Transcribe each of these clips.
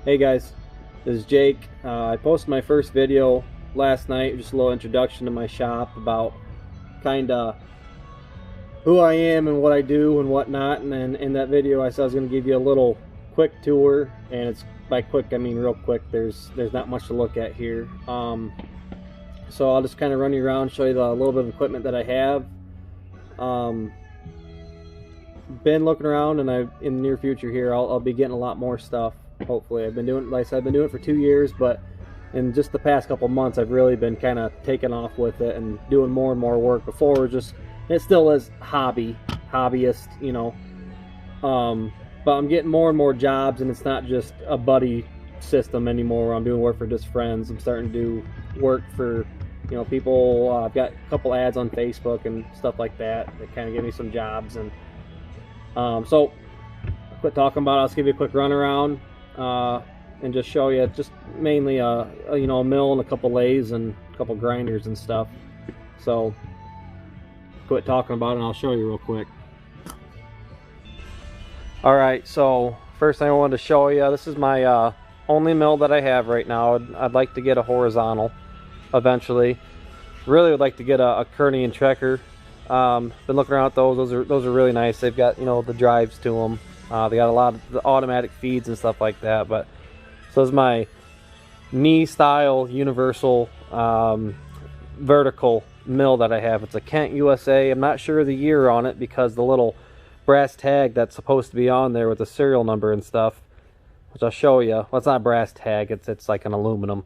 Hey guys, this is Jake. I posted my first video last night, just a little introduction to my shop about kinda who I am and what I do and whatnot. And then in that video I said I was going to give you a little quick tour, and it's by quick I mean real quick. There's not much to look at here. So I'll just kind of run you around, show you a little bit of equipment that I have. Been looking around, and in the near future here I'll be getting a lot more stuff. Hopefully, I've been doing, like I said, I've been doing it for 2 years, but in just the past couple months I've really been kind of taking off with it and doing more and more work. Before it still is hobbyist, you know, but I'm getting more and more jobs, and it's not just a buddy system anymore where I'm doing work for just friends. I'm starting to do work for, you know, people. I've got a couple ads on Facebook and stuff like that kind of give me some jobs. And so I'll quit talking about it. I'll just give you a quick run around and just show you just mainly a mill and a couple lathes and a couple grinders and stuff. So quit talking about it and I'll show you real quick. Alright, so first thing I wanted to show you, this is my only mill that I have right now. I'd like to get a horizontal eventually. Really would like to get a Kearney and Trekker. Been looking around at those are really nice. They've got, you know, the drives to them. They got a lot of the automatic feeds and stuff like that. But so this is my knee style universal vertical mill that I have. It's a Kent USA. I'm not sure of the year on it because the little brass tag that's supposed to be on there with the serial number and stuff, which I'll show you. Well, it's not a brass tag. It's like an aluminum.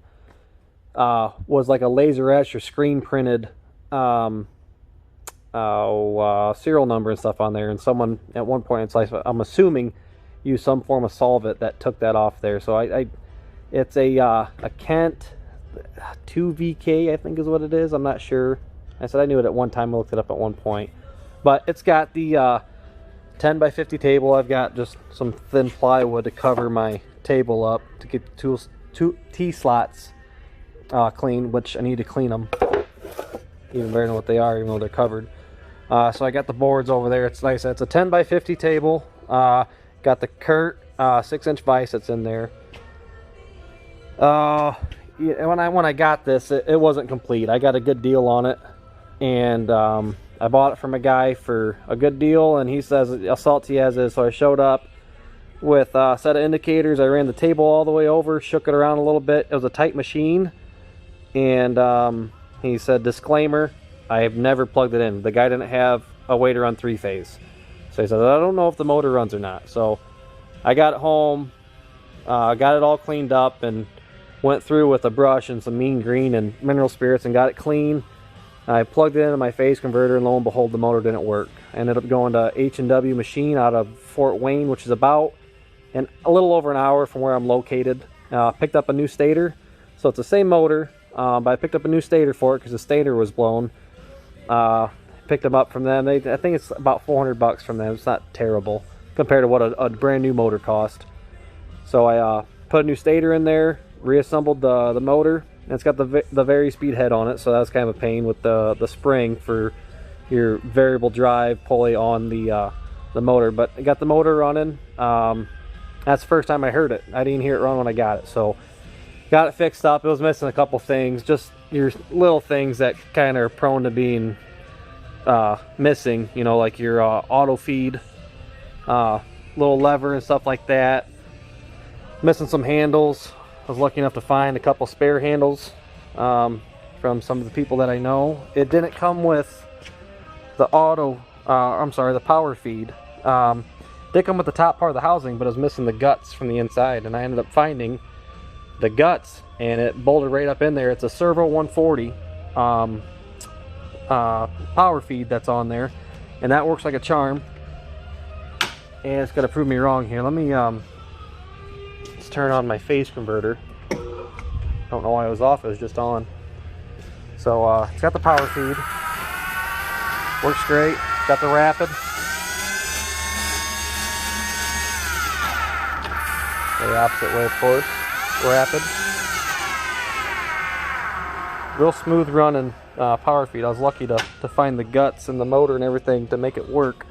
Was like a laser etch or screen printed serial number and stuff on there, and someone at one point, it's like, I'm assuming, used some form of solvent that took that off there. So it's a Kent 2VK, I think is what it is. I'm not sure. I said I knew it at one time. I looked it up at one point, but it's got the 10 by 50 table. I've got just some thin plywood to cover my table up to get the two T-slots clean, which I need to clean them even better than what they are, even though they're covered. So I got the boards over there. It's like I said, it's a 10 by 50 table. Got the Kurt 6-inch vise that's in there. When I got this, it wasn't complete. I got a good deal on it, and I bought it from a guy for a good deal, and he says I'll sell it to you as is. So I showed up with a set of indicators. I ran the table all the way over, shook it around a little bit. It was a tight machine, and he said, disclaimer, I have never plugged it in. The guy didn't have a way to run 3-phase. So he said, I don't know if the motor runs or not. So I got it home, got it all cleaned up, and went through with a brush and some mean green and mineral spirits and got it clean. I plugged it into my phase converter, and lo and behold, the motor didn't work. I ended up going to H&W Machine out of Fort Wayne, which is about a little over an hour from where I'm located. Picked up a new stator. So it's the same motor, but I picked up a new stator for it because the stator was blown. Picked them up from them. I think it's about $400 from them. It's not terrible compared to what a brand new motor cost. So I put a new stator in there, reassembled the motor, and it's got the vari-speed head on it. So that was kind of a pain with the spring for your variable drive pulley on the motor. But I got the motor running. That's the first time I heard it. I didn't hear it run when I got it. So got it fixed up. It was missing a couple things, just your little things that kind of are prone to being missing, you know, like your auto feed, little lever and stuff like that. Missing some handles. I was lucky enough to find a couple spare handles from some of the people that I know. It didn't come with the the power feed. Did come with the top part of the housing, but it was missing the guts from the inside, and I ended up finding the guts, and it bolted right up in there. It's a Servo 140 power feed that's on there, and that works like a charm. And it's gonna prove me wrong here. Let me let's turn on my phase converter. Don't know why it was off. It was just on. So it's got the power feed, works great. Got the rapid. The opposite way, of course. Rapid. Real smooth running power feed. I was lucky to find the guts and the motor and everything to make it work.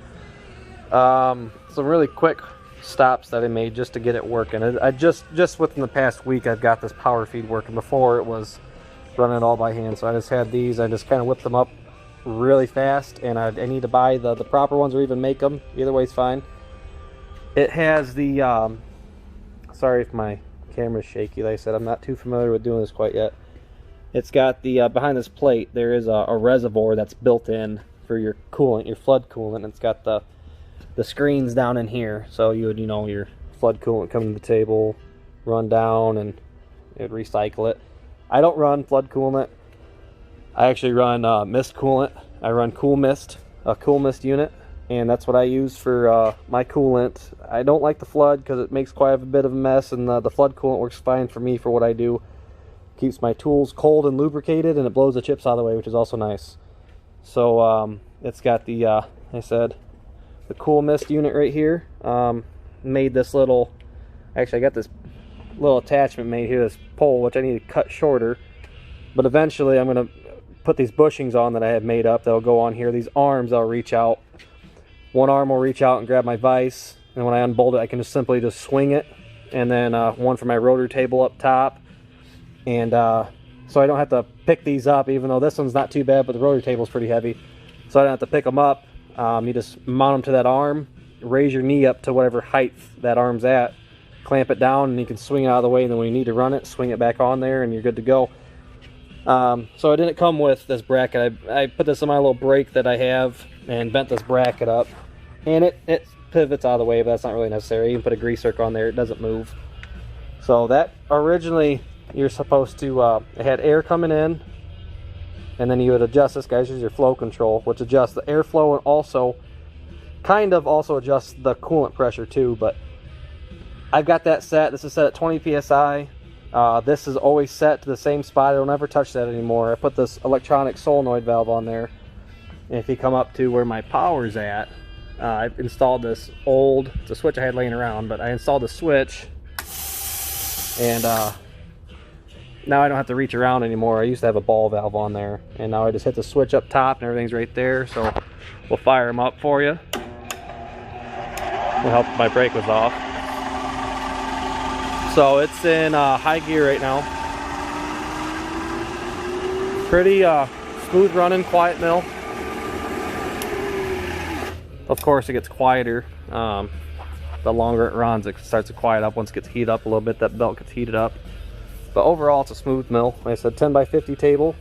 Some really quick stops that I made just to get it working. I just within the past week I've got this power feed working. Before it was running it all by hand, so I just had these. I just kind of whipped them up really fast, and I need to buy the proper ones or even make them. Either way is fine. It has the sorry if my camera's shaky. Like I said, I'm not too familiar with doing this quite yet. It's got the behind this plate there is a reservoir that's built in for your coolant, your flood coolant. It's got the screens down in here, so you would, you know, your flood coolant come to the table, run down, and it would recycle it. I don't run flood coolant. I actually run mist coolant. I run cool mist, a cool mist unit, and that's what I use for my coolant. I don't like the flood because it makes quite a bit of a mess, and the flood coolant works fine for me for what I do. Keeps my tools cold and lubricated, and it blows the chips out of the way, which is also nice. So it's got the, like I said, the cool mist unit right here. Made this little, actually I got this little attachment made here, this pole, which I need to cut shorter. But eventually I'm going to put these bushings on that I have made up that'll go on here. These arms I'll reach out. One arm will reach out and grab my vise, and when I unbolt it I can just simply swing it. And then one for my rotor table up top. And so I don't have to pick these up, even though this one's not too bad, but the rotor table's pretty heavy. So I don't have to pick them up. You just mount them to that arm, raise your knee up to whatever height that arm's at, clamp it down, and you can swing it out of the way, and then when you need to run it, swing it back on there, and you're good to go. So it didn't come with this bracket. I put this in my little brake that I have and bent this bracket up, and it pivots out of the way, but that's not really necessary. You can put a grease circle on there, it doesn't move. So that originally you're supposed to, it had air coming in, and then you would adjust this, guys. Here's your flow control, which adjusts the airflow and also kind of also adjusts the coolant pressure too. But I've got that set. This is set at 20 psi. This is always set to the same spot. It'll never touch that anymore. I put this electronic solenoid valve on there, and if you come up to where my power's at, I've installed this old, it's a switch I had laying around, but I installed the switch, and now I don't have to reach around anymore. I used to have a ball valve on there, and now I just hit the switch up top and everything's right there. So we'll fire them up for you. Will help if my brake was off. So it's in high gear right now. Pretty smooth running, quiet mill. Of course it gets quieter the longer it runs. It starts to quiet up once it gets heated up a little bit. That belt gets heated up. But overall, it's a smooth mill. Like I said, 10 by 50 table.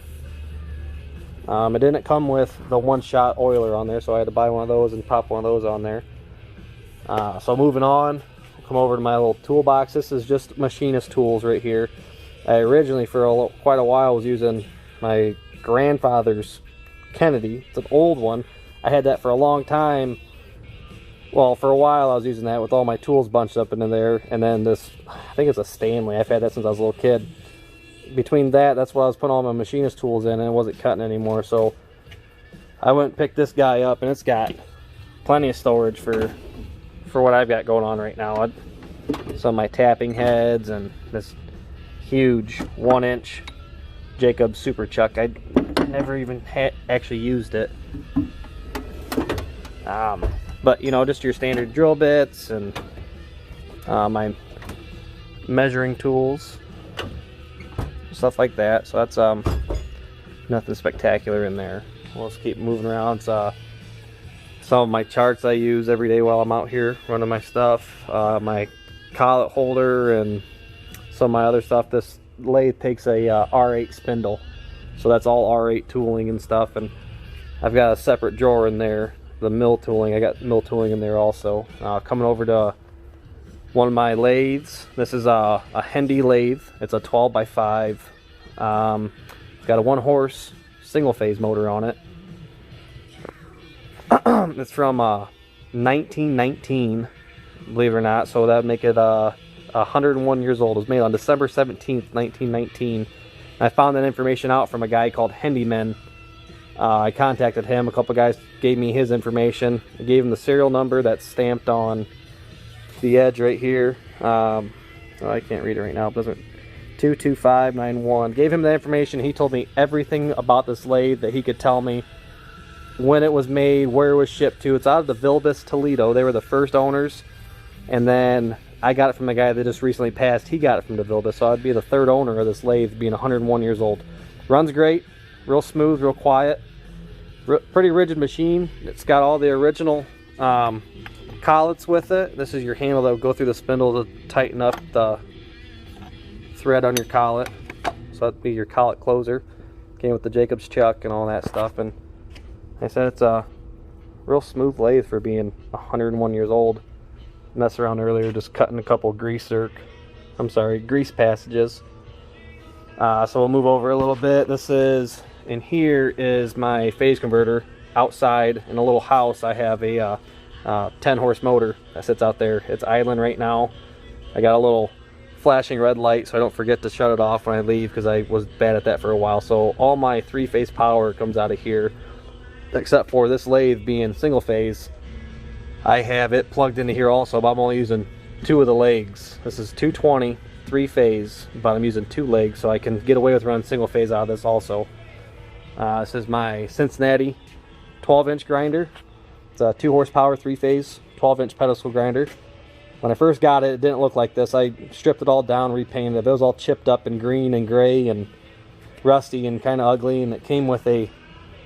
It didn't come with the one-shot oiler on there, so I had to buy one of those and pop one of those on there. So moving on, we'll come over to my little toolbox. This is just machinist tools right here. I originally, for quite a while, was using my grandfather's Kennedy. It's an old one. I had that for a long time. Well, for a while I was using that with all my tools bunched up into there, and then this, I think it's a Stanley. I've had that since I was a little kid. Between that's what I was putting all my machinist tools in, and it wasn't cutting anymore, so I went and picked this guy up, and it's got plenty of storage for what I've got going on right now. Some of my tapping heads and this huge 1-inch Jacobs Super Chuck. I never even actually used it. But you know, just your standard drill bits and my measuring tools, stuff like that. So that's nothing spectacular in there. We'll just keep moving around. Some of my charts I use every day while I'm out here running my stuff. My collet holder and some of my other stuff. This lathe takes a R8 spindle, so that's all R8 tooling and stuff. And I've got a separate drawer in there. The mill tooling, I got mill tooling in there also. Coming over to one of my lathes. This is a Hendy lathe. It's a 12 by 5. It's got a 1-horse single phase motor on it. It's from 1919, believe it or not, so that would make it 101 years old. It was made on December 17th, 1919. I found that information out from a guy called Hendyman. I contacted him. A couple guys gave me his information. I gave him the serial number that's stamped on the edge right here. Oh, I can't read it right now. It doesn't. 22591. Gave him the information. He told me everything about this lathe that he could tell me. When it was made, where it was shipped to. It's out of the Vilbis, Toledo. They were the first owners. And then I got it from a guy that just recently passed. He got it from DeVilda, so I'd be the third owner of this lathe, being 101 years old. Runs great, real smooth, real quiet, pretty rigid machine. It's got all the original collets with it. This is your handle that will go through the spindle to tighten up the thread on your collet. So that'd be your collet closer. Came with the Jacob's chuck and all that stuff. And like I said, it's a real smooth lathe for being 101 years old. Messed around earlier just cutting a couple grease passages. So we'll move over a little bit. This is, in here is my phase converter. Outside in a little house I have a 10 horse motor that sits out there. It's idling right now. I got a little flashing red light so I don't forget to shut it off when I leave, because I was bad at that for a while. So all my 3-phase power comes out of here, except for this lathe being single phase. I have it plugged into here also, but I'm only using 2 of the legs. This is 220 3-phase, but I'm using 2 legs, so I can get away with running single phase out of this also. This is my Cincinnati 12-inch grinder. It's a 2 horsepower 3-phase 12-inch pedestal grinder. When I first got it, it didn't look like this. I stripped it all down, repainted it. It was all chipped up and green and gray and rusty and kind of ugly, and it came with a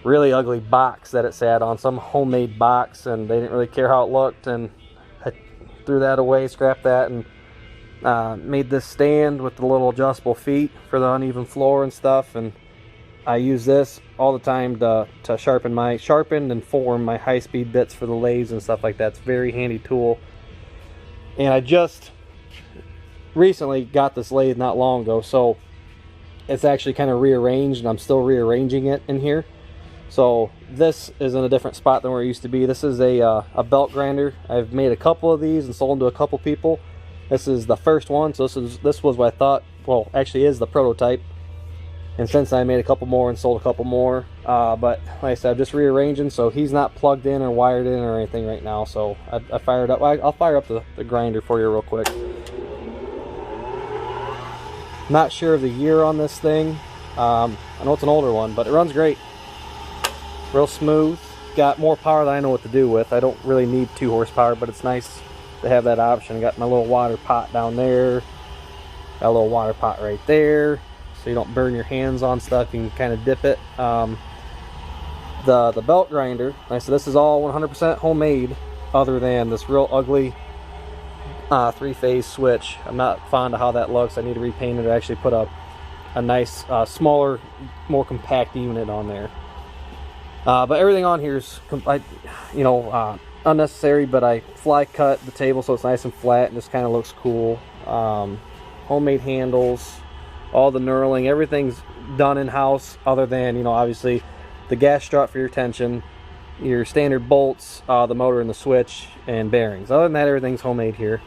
really ugly box that it sat on, some homemade box, and they didn't really care how it looked, and I threw that away, scrapped that, and made this stand with the little adjustable feet for the uneven floor and stuff. And I use this all the time to sharpen and form my high-speed bits for the lathes and stuff like that. It's a very handy tool. And I just recently got this lathe not long ago, so it's actually kind of rearranged, and I'm still rearranging it in here. So this is in a different spot than where it used to be. This is a belt grinder. I've made a couple of these and sold them to a couple people. This is the first one, so this was what I thought, well, actually is the prototype. And since I made a couple more and sold a couple more, but like I said, I'm just rearranging, so he's not plugged in or wired in or anything right now. So I fired up. I'll fire up the grinder for you real quick. Not sure of the year on this thing. I know it's an older one, but it runs great. Real smooth. Got more power than I know what to do with. I don't really need 2 horsepower, but it's nice to have that option. Got my little water pot down there. Got a little water pot right there, so you don't burn your hands on stuff. You can kind of dip it. The belt grinder, like I said, this is all 100% homemade, other than this real ugly 3-phase switch. I'm not fond of how that looks. I need to repaint it or actually put a nice smaller, more compact unit on there. But everything on here is unnecessary, but I fly cut the table so it's nice and flat and just kind of looks cool. Homemade handles, all the knurling, everything's done in-house, other than, obviously the gas strut for your tension, your standard bolts, the motor and the switch, and bearings. Other than that, everything's homemade here.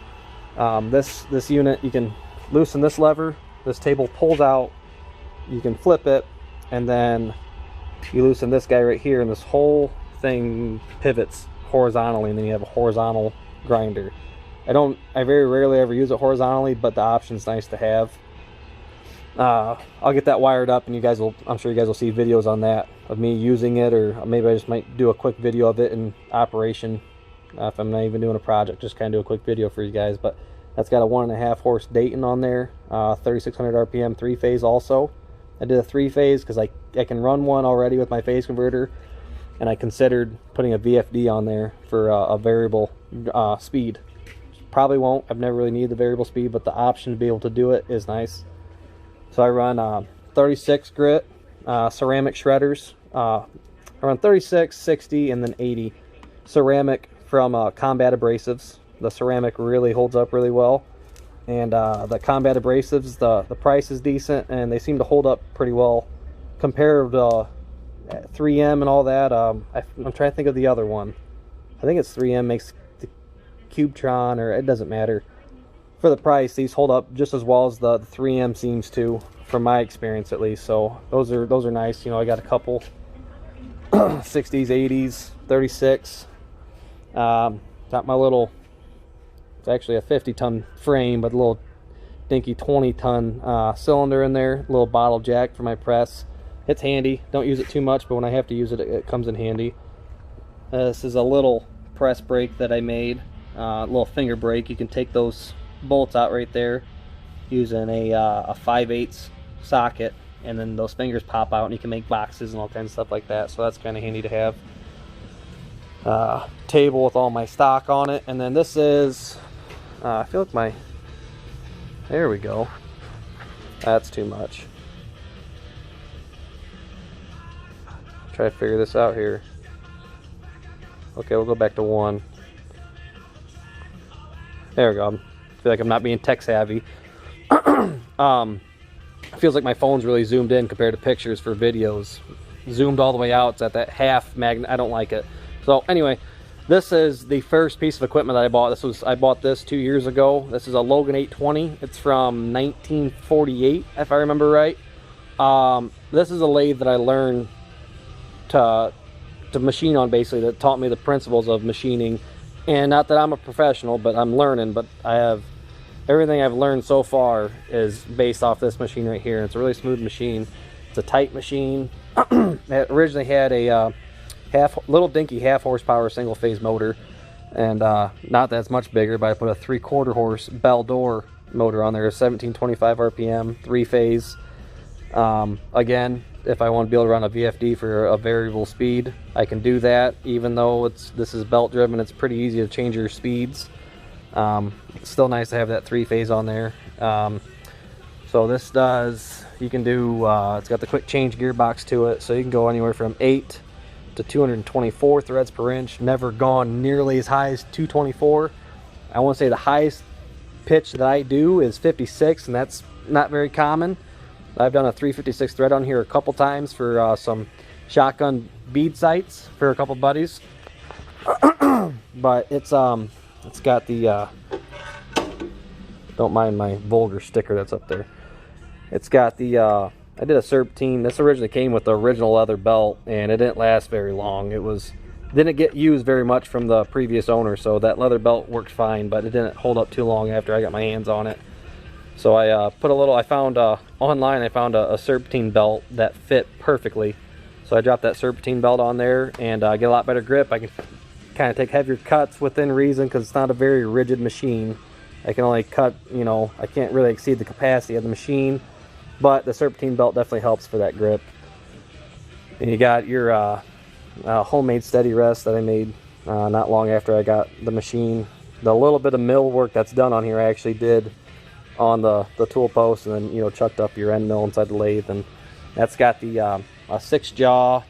This unit, you can loosen this lever, this table pulls out, you can flip it, and then you loosen this guy right here, and this whole thing pivots horizontally, and then you have a horizontal grinder. I very rarely ever use it horizontally, but the option's nice to have. I'll get that wired up, and I'm sure you guys will see videos on that of me using it, or maybe I just might do a quick video of it in operation if I'm not even doing a project, just kind of do a quick video for you guys. But that's got a 1.5 horse Dayton on there, 3600 RPM 3-phase also. I did a 3-phase because I can run one already with my phase converter, and I considered putting a VFD on there for a variable speed. Probably won't. I've never really needed the variable speed, but the option to be able to do it is nice. So I run 36 grit ceramic shredders. I run 36, 60, and then 80 ceramic from Combat Abrasives. The ceramic really holds up really well, and the Combat Abrasives, the price is decent, and they seem to hold up pretty well compared to 3M and all that. I'm trying to think of the other one. I think it's 3M makes the Cubetron, or it doesn't matter. For the price, these hold up just as well as the 3M seems to, from my experience at least. So those are nice. I got a couple 60s, 80s, 36. Got my little, it's actually a 50-ton frame, but a little dinky 20-ton cylinder in there. A little bottle jack for my press. It's handy. Don't use it too much, but when I have to use it, it comes in handy. This is a little press brake that I made. little finger brake. You can take those bolts out right there using a 5/8 socket, and then those fingers pop out and you can make boxes and all kinds of stuff like that. So that's kind of handy to have. Table with all my stock on it. And then this is I feel like there we go, that's too much. Try to figure this out here. Okay, we'll go back to 1. There we go. I feel like I'm not being tech savvy. Feels like my phone's really zoomed in compared to pictures for videos. Zoomed all the way out. It's at that half magnet. I don't like it. So anyway, this is the first piece of equipment that I bought. I bought this 2 years ago. This is a Logan 820. It's from 1948, if I remember right. This is a lathe that I learned to machine on, basically, that taught me the principles of machining. And not that I'm a professional, but I'm learning. But I have everything I've learned so far is based off this machine right here. It's a really smooth machine. It's a tight machine. It originally had a little dinky half horsepower single phase motor, and not that it's much bigger, but I put a 3/4 horse Bell door motor on there, 1725 RPM, 3-phase. Again, if I want to be able to run a VFD for a variable speed, I can do that. Even though this is belt driven, it's pretty easy to change your speeds. It's still nice to have that 3-phase on there. So this does, you can do, it's got the quick change gearbox to it, so you can go anywhere from 8 to 224 threads per inch. Never gone nearly as high as 224. I want to say the highest pitch that I do is 56, and that's not very common. I've done a 356 thread on here a couple times for some shotgun bead sights for a couple buddies. But it's got the don't mind my vulgar sticker that's up there. It's got the I did a serpentine. This originally came with the original leather belt, and it didn't last very long. Didn't get used very much from the previous owner, so that leather belt worked fine, but it didn't hold up too long after I got my hands on it. So I found online, I found a serpentine belt that fit perfectly. So I dropped that serpentine belt on there and get a lot better grip. I can kind of take heavier cuts within reason because it's not a very rigid machine. I can only cut, I can't really exceed the capacity of the machine, but the serpentine belt definitely helps for that grip. And you got your homemade steady rest that I made not long after I got the machine. The little bit of mill work that's done on here I actually did on the tool post, and then chucked up your end mill inside the lathe. And that's got the a 6-jaw.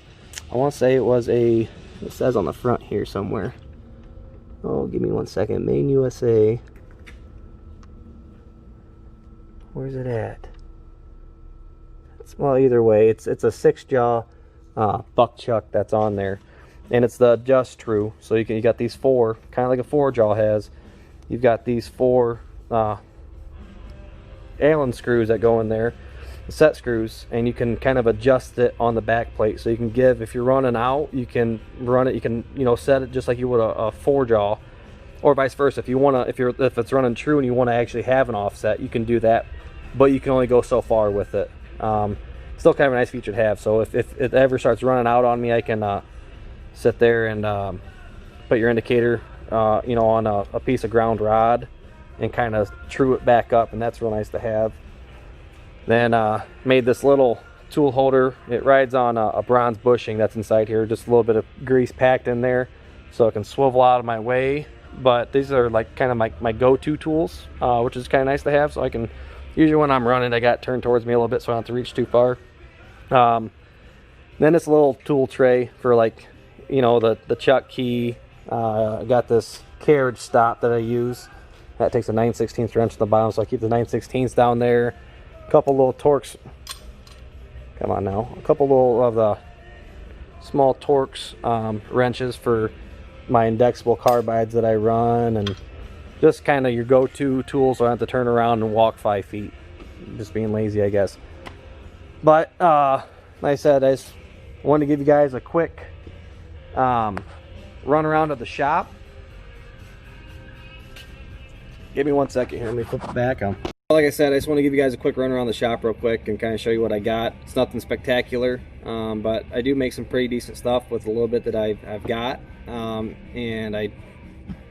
I want to say it says on the front here somewhere. Oh, give me 1 second. Made in USA. Where's it at? Well, either way, it's a 6-jaw buck chuck that's on there, and it's the just true. So you got these 4, kind of like a 4-jaw has. You've got these 4 Allen screws that go in there, set screws, and you can kind of adjust it on the back plate. So you can if you're running out, you can run it. You can set it just like you would a 4-jaw, or vice versa. If it's running true and you want to actually have an offset, you can do that, but you can only go so far with it. Still kind of a nice feature to have. So if it ever starts running out on me, I can sit there and put your indicator on a piece of ground rod and kind of true it back up, and that's real nice to have. Then made this little tool holder. It rides on a bronze bushing that's inside here, just a little bit of grease packed in there so it can swivel out of my way. But these are like kind of my go-to tools, which is kind of nice to have. So I can, usually when I'm running, I got it turned towards me a little bit so I don't have to reach too far. Then this little tool tray for the chuck key. I got this carriage stop that I use. That takes a 9/16 wrench at the bottom, so I keep the 9/16 down there. A couple little Torx. Come on now. A couple little of the small Torx wrenches for my indexable carbides that I run, and just kind of your go-to tool so I don't have to turn around and walk 5 feet. Just being lazy, I guess. But like I said, I just wanted to give you guys a quick run around of the shop. Give me 1 second here. Let me flip it back on. Like I said, I just want to give you guys a quick run around the shop real quick and kind of show you what I got. It's nothing spectacular, but I do make some pretty decent stuff with a little bit that I've got. And I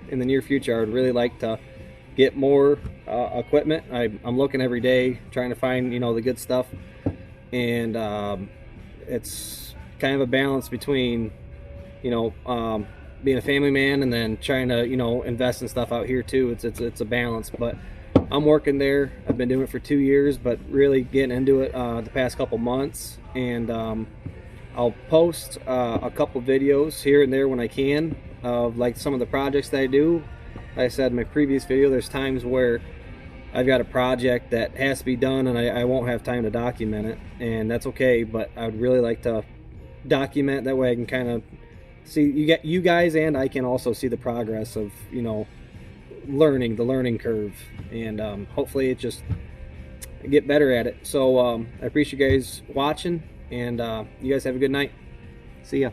in the near future, I would really like to get more equipment. I'm looking every day trying to find, you know, the good stuff, and it's kind of a balance between, you know, being a family man and then trying to, you know, invest in stuff out here too. It's a balance, but I'm working there. I've been doing it for 2 years, but really getting into it the past couple months, and I'll post a couple videos here and there when I can of like some of the projects that I do. Like I said in my previous video, there's times where I've got a project that has to be done and I won't have time to document it, and that's okay, but I would really like to document. That way I can kind of see you guys, and I can also see the progress of, you know, learning, the learning curve, and hopefully it just get better at it. So I appreciate you guys watching, and you guys have a good night. See ya.